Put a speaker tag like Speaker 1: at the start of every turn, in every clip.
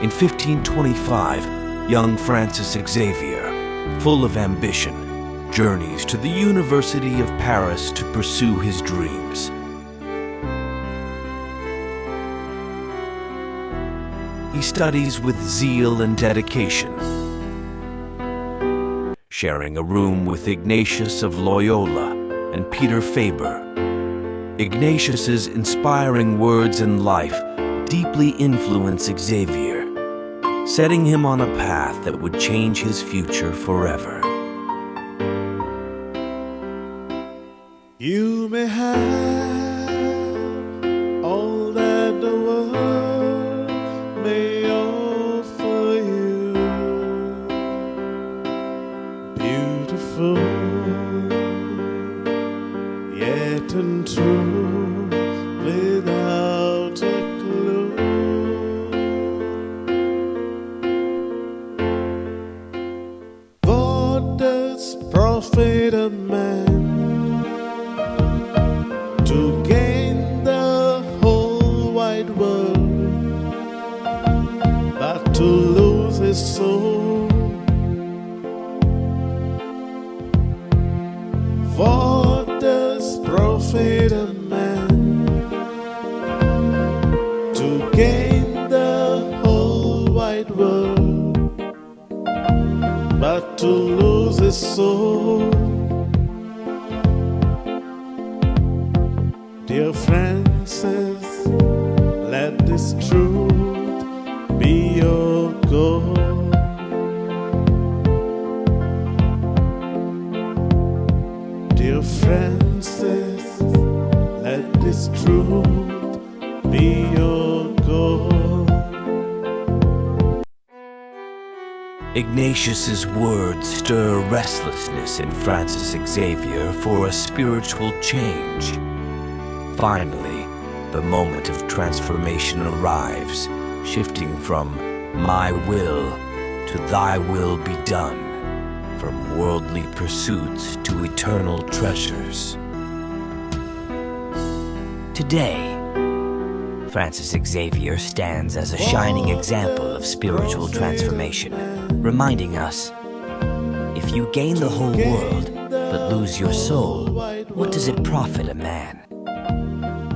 Speaker 1: In 1525, young Francis Xavier, full of ambition, journeys to the University of Paris to pursue his dreams. He studies with zeal and dedication, sharing a room with Ignatius of Loyola and Peter Faber. Ignatius's inspiring words and life deeply influence Xavier, setting him on a path that would change his future forever.
Speaker 2: You may have all that the world may offer you, beautiful yet untrue, without a clue. What does profit a man to gain the whole wide world, but to lose his soul? What does profit a man to gain the whole wide world, but to lose his soul? Dear Francis, let this truth be your goal. Dear Francis, let this truth be your goal.
Speaker 1: Ignatius's words stir restlessness in Francis Xavier for a spiritual change. Finally, the moment of transformation arrives, shifting from my will to thy will be done, from worldly pursuits to eternal treasures. Today, Francis Xavier stands as a shining example of spiritual transformation, reminding us, if you gain the whole world but lose your soul, what does it profit a man?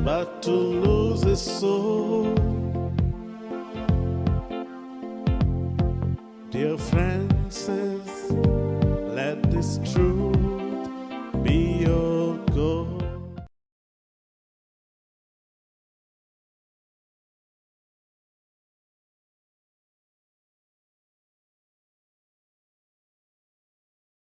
Speaker 2: But to lose his soul. Dear Francis,